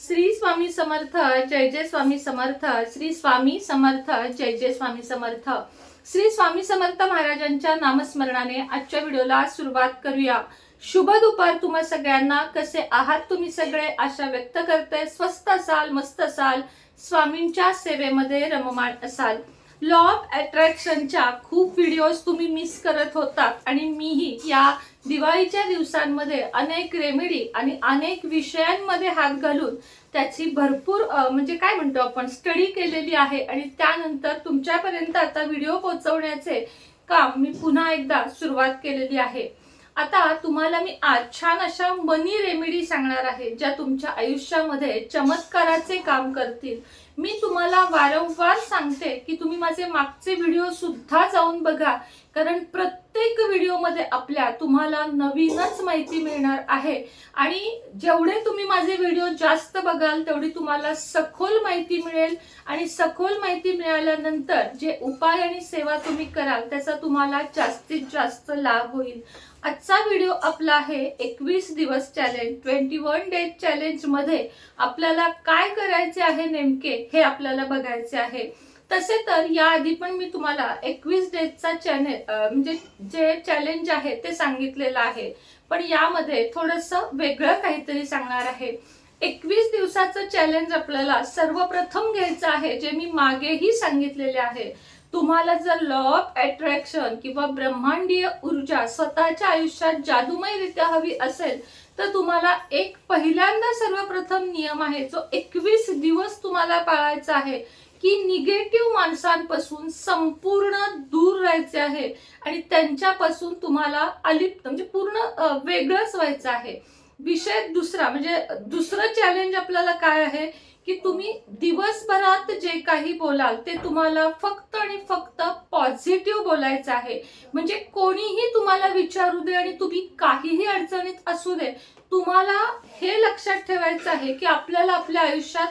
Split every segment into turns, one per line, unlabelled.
श्री स्वामी समर्थ जय जय स्वामी समर्थ श्री स्वामी समर्थ जय जय स्वामी समर्थ श्री स्वामी समर्थ महाराजांच्या नामस्मरणाने आजच्या व्हिडिओला सुरुवात करूया। शुभ दुपार तुम्हा सगळ्यांना। कसे आहात तुम्ही सगळे? आशा व्यक्त करते स्वस्त असाल, मस्त असाल, स्वामींच्या सेवेमध्ये रममाण असाल। लॉ ऑफ अट्रॅक्शनच्या खूप व्हिडिओज तुम्ही मिस करत होतात आणि मीही या दिवाळीच्या दिवसांमध्ये अनेक रेमेडी आणि अनेक विषयांमध्ये हात घालून त्याची भरपूर म्हणजे काय म्हणतो आपण स्टडी केलेली आहे आणि त्यानंतर तुमच्यापर्यंत आता व्हिडिओ पोहोचवण्याचे काम मी पुन्हा एकदा सुरुवात केलेली आहे। आता तुम्हाला मी आज छान अशा मनी रेमेडी सांगणार आहे ज्या तुमच्या आयुष्यामध्ये चमत्काराचे काम करतील। मी तुम्हाला वारंवार सांगते की तुम्ही माझे मागचे व्हिडिओ सुद्धा जाऊन बघा, कारण प्रत्येक व्हिडिओमध्ये आपल्या तुम्हाला नवीनच माहिती मिळणार आहे आणि जेवढे तुम्ही माझे व्हिडिओ जास्त बघाल तेवढी तुम्हाला सखोल माहिती मिळेल आणि सखोल माहिती मिळाल्यानंतर जे उपाय आणि सेवा तुम्ही कराल त्याचा तुम्हाला जास्तीत जास्त लाभ होईल। आजचा व्हिडिओ आपला आहे 21 दिवस चॅलेंज 21 डेज चॅलेंज मध्ये आपल्याला काय करायचे आहे नेमके हे आपल्याला बघायचे आहे। तसे तर याआधी पण मी तुम्हाला 21 डेजचा म्हणजे जे चॅलेंज आहे ते सांगितलेलं आहे, पण यामध्ये थोडंसं वेगळं काहीतरी सांगणार आहे। 21 दिवसाचं चॅलेंज आपल्याला सर्वप्रथम घ्यायचं आहे, जे मी मागेही सांगितलेले आहे। तुम्हाला जर लॉ ऑफ अट्रॅक्शन किंवा ब्रह्मांडीय ऊर्जा स्वतःच्या आयुष्यात जादूमयरित्या हवी असेल तर तुम्हाला एक पहिल्यांदा सर्वप्रथम नियम आहे जो 21 दिवस तुम्हाला पाळायचा आहे की निगेटिव्ह माणसांपासून संपूर्ण दूर राहायचे आहे आणि त्यांच्यापासून तुम्हाला अलिप्त म्हणजे पूर्ण वेगळंच व्हायचं आहे। विषय दुसरा म्हणजे दुसरं चॅलेंज आपल्याला काय आहे की तुम्ही दिवसभरात जे काही बोलाल ते तुम्हाला फक्त आणि फक्त पॉझिटिव्ह बोलायचं आहे। म्हणजे कोणीही तुम्हाला विचारू दे आणि तुम्ही काहीही अडचणीत असू दे, तुम्हाला हे लक्षात ठेवायचं आहे की आपल्याला आपल्या आयुष्यात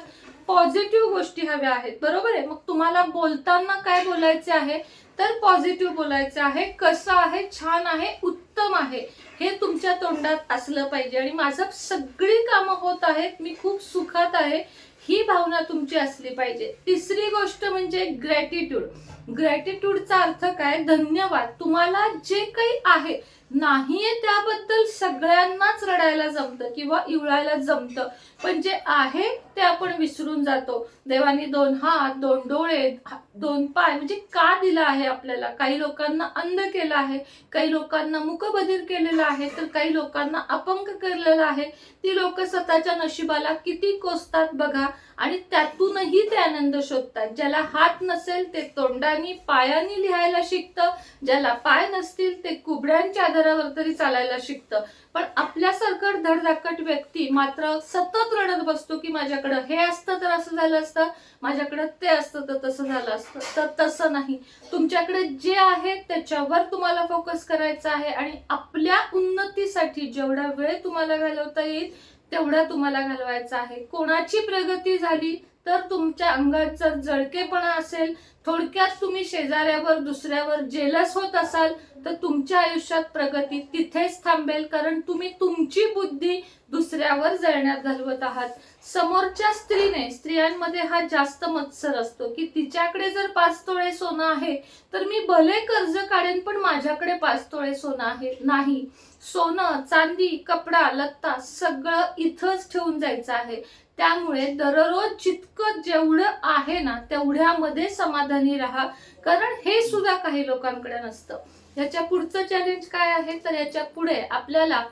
पॉझिटिव्ह गोष्टी हव्या आहेत, बरोबर आहे। मग तुम्हाला बोलताना काय बोलायचे आहे तर पॉझिटिव्ह बोलायचे आहे। कसं आहे, छान आहे, उत्तम आहे, हे तुमच्या तोंडात असलं पाहिजे आणि माझं सगळी कामं होत आहेत, मी खूप सुखात आहे, ही भावना तुमची असली पाहिजे। तिसरी गोष्ट म्हणजे ग्रॅटिट्यूड। ग्रॅटिट्यूडचा अर्थ काय? धन्यवाद। तुम्हाला जे काही आहे नाहीये त्याबद्दल सगळ्यांनाच रडायला जमतं किंवा इवळायला जमतं, पण जे आहे ते आपण विसरून जातो। देवाने 2 हात, 2 डोळे, 2 पाय म्हणजे का दिलं आहे आपल्याला? काही लोकांना अंध केलं आहे, काही लोकांना मूकबधीर केलेलं आहे, तर काही लोकांना अपंग केलेलं आहे। ती लोक स्वतःच्या नशिबाला किती कोसतात बघा आणि त्यातूनही ते आनंद शोधतात। ज्याला हात नसेल ते तोंडानी पायानी लिहायला शिकतं, ज्याला पाय नसतील ते कुबड्यांच्या आधारावर तरी चालायला शिकतं, पण आपल्यासारखं धडधाकट व्यक्ती मात्र सतत रडत बसतो की माझ्याकडे हे असतं तर असं झालं असतं, माझ्याकडे ते असतं तर तसं झालं असतं। तर तसं नाही, तुमच्याकडे जे आहे त्याच्यावर तुम्हाला फोकस करायचा आहे आणि आपल्या उन्नतीसाठी जेवढा वेळ तुम्हाला घालवता येईल तेवढा तुम्हाला घालवायचा आहे। कोणाची प्रगती झाली तर तुमच्या अंगात जर जळकेपणा असेल, थोडक्यात तुम्ही शेजाऱ्यावर दुसऱ्यावर जेलस होत असाल तर तुमच्या आयुष्यात प्रगती तिथेच थांबेल, कारण तुम्ही तुमची बुद्धी दुसऱ्यावर जळण्यात घालवत आहात। समोरच्या स्त्रियांमध्ये हा जास्त मत्सर असतो की तिच्याकडे जर 5 तोळे सोनं आहे तर मी भले कर्ज काढेन पण माझ्याकडे 5 तोळे सोनं आहे। नाही, सोनं, चांदी, कपडा, लत्ता सगळं इथंच ठेवून जायचं आहे। त्यामुळे दररोज जितकं जेवढं आहे ना तेवढ्यामध्ये समाधानी राहा, कारण हे सुद्धा काही लोकांकडे नसतं। याच्या पुढचं चॅलेंज काय आहे तर याच्या पुढे आपल्याला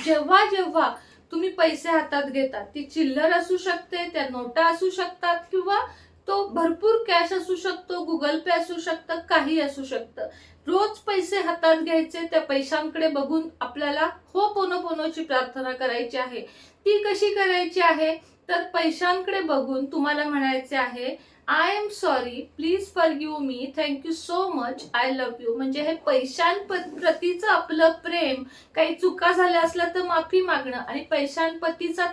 जेव्हा जेव्हा तुम्ही पैसे हातात घेता, ती चिल्लर असू शकते, त्या नोटा असू शकतात किंवा तो भरपूर कॅश असू शकतो, गुगल पे असू शकतं, काही असू शकतं। रोज पैसे हातात घ्यायचे, त्या पैशांकडे बघून आपल्याला होपोनोपोनोची प्रार्थना करायची आहे। ती कशी करायची आहे तर पैशांकडे बघून तुम्हाला म्हणायचे आहे I am sorry, please forgive me, thank you so much, I love you. म्हणजे हे पैशांप्रतीचं आपलं प्रेम, काही चुका झाल्या असल्या तर माफी मागणं आणि पैशांप्रतीचा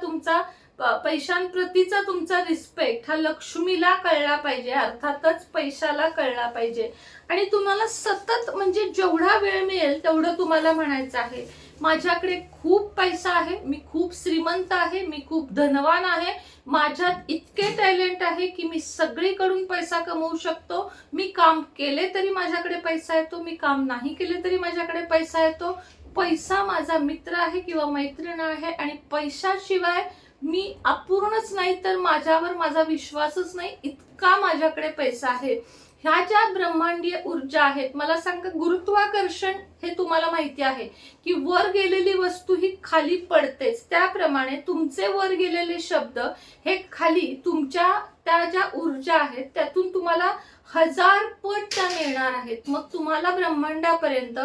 तुमचा रिस्पेक्ट हा लक्ष्मीला कळला पाहिजे, अर्थातच पैशाला कळला पाहिजे। आणि तुम्हाला सतत म्हणजे जेवढा वेळ मिळेल तेवढं तुम्हाला म्हणायचं आहे माझ्याकडे खूप पैसा आहे, मी खूप श्रीमंत आहे, मी खूप धनवान आहे, माझ्यात इतके टॅलेंट आहे की मी सगळीकडून पैसा कमवू शकतो, मी काम केले तरी माझ्याकडे पैसा येतो, मी काम नाही केले तरी माझ्याकडे पैसा येतो, पैसा माझा मित्र आहे किंवा मैत्रीण आहे आणि पैशाशिवाय मी अपूर्णच नाही तर माझ्यावर माझा विश्वासच नाही, इतका माझ्याकडे पैसा आहे. ह्या ज्या ब्रह्मांडीय ऊर्जा आहेत, मला सांगा गुरुत्वाकर्षण हे तुम्हाला माहिती आहे की वर गेलेली वस्तू ही खाली पडतेच, त्याप्रमाणे तुमचे वर गेलेले शब्द हे खाली तुमच्या त्या ज्या ऊर्जा आहेत त्यातून तुम्हाला 1000 पट त्या मिळणार आहेत. मग तुम्हाला ब्रह्मांडापर्यंत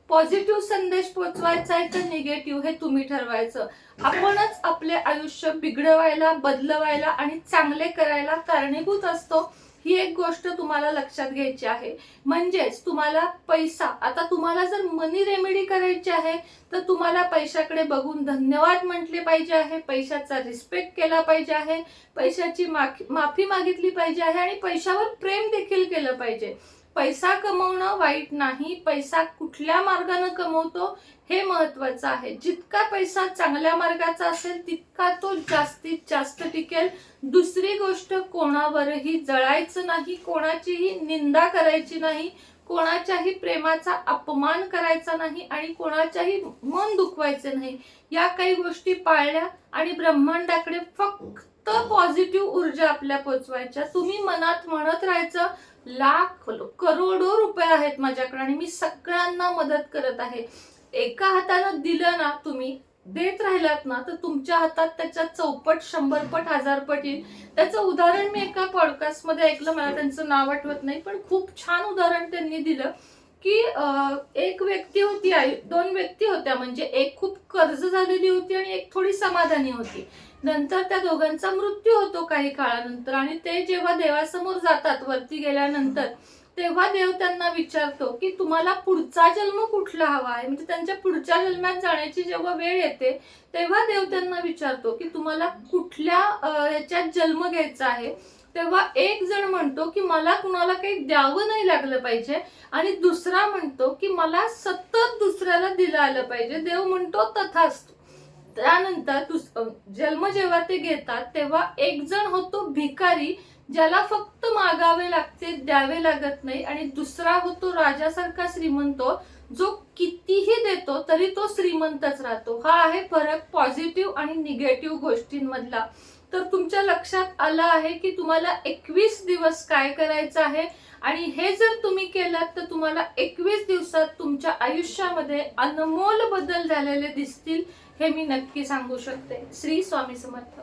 पॉझिटिव्ह संदेश पोहोचवायचा आहे तर निगेटिव्ह हे तुम्ही ठरवायचं. आपणच आपले आयुष्य बिघडवायला, बदलवायला आणि चांगले करायला कारणीभूत असतो, ही एक गोष्ट तुम्हाला लक्षात घ्यायची आहे. म्हणजेच तुम्हाला पैसा, आता तुम्हाला जर मनी रेमेडी करायची आहे तर तुम्हाला पैशाकडे बघून धन्यवाद म्हटले पाहिजे आहे, पैशाचा रिस्पेक्ट केला पाहिजे आहे, पैशाची माफी मागितली पाहिजे आहे आणि पैशावर प्रेम देखील केलं पाहिजे. पैसा कमवणं वाईट नाही, पैसा कुठल्या मार्गाने कमवतो हे महत्वाचं आहे. जितका पैसा चांगल्या मार्गाचा असेल तितका तो जास्तीत जास्त टिकेल. दुसरी गोष्ट, कोणावरही जळायचं नाही, कोणाचीही निंदा करायची नाही, कोणाच्याही प्रेमाचा अपमान करायचा नाही आणि कोणाच्याही मन दुखवायचे नाही. या काही गोष्टी पाळल्या आणि ब्रह्मांडाकडे फक्त पॉझिटिव्ह ऊर्जा आपल्या पोचवायच्या. तुम्ही मनात म्हणत राहायचं, लाख करोडो रुपये आहेत माझ्याकडे आणि मी सगळ्यांना मदत करत आहे. एका हाताने दिलं ना, तुम्ही देत राहिलात ना, तर तुमच्या हातात त्याच्या 4 पट 100 पट 1000 पट येईल. त्याचं उदाहरण मी एका पॉडकास्ट मध्ये ऐकलं, मला त्यांचं नाव आठवत नाही, पण खूप छान उदाहरण त्यांनी दिलं की एक व्यक्ती होती, 2 व्यक्ती होत्या, म्हणजे एक खूप कर्ज झालेली होती आणि एक थोडी समाधानी होती. नंतर त्या दोघांचा मृत्यू होतो काही काळानंतर आणि ते जेव्हा देवासमोर जातात वरती गेल्यानंतर, तेव्हा देव त्यांना विचारतो की तुम्हाला पुढचा जन्म कुठला हवा आहे. म्हणजे त्यांच्या पुढच्या जन्मात जाण्याची जेव्हा वेळ येते तेव्हा देव त्यांना विचारतो की तुम्हाला कुठल्या ह्याच्यात जन्म घ्यायचा आहे. तेव्हा एक जण म्हणतो की मला कुणाला काही द्यावं नाही लागलं पाहिजे आणि दुसरा म्हणतो की मला सतत दुसऱ्याला दिलं आलं पाहिजे. देव म्हणतो तथास्तु. त्यानंतर जन्म जेव्हा ते घेतात तेव्हा एक जण होतो भिकारी, ज्याला फक्त मागावे लागते, द्यावे लागत नाही, आणि दुसरा होतो राजासारखा श्रीमंत, जो कितीही देतो तरी तो श्रीमंतच राहतो. हा आहे फरक पॉझिटिव्ह आणि निगेटिव्ह गोष्टींमधला. तर तुमच्या लक्षात आलं आहे की तुम्हाला 21 दिवस काय करायचं आहे आणि हे जर तुम्ही केलात तर तुम्हाला 21 दिवसात तुमच्या आयुष्यामध्ये अनमोल बदल झालेले दिसतील, हे मी नक्की सांगू शकते. श्री स्वामी समर्थ.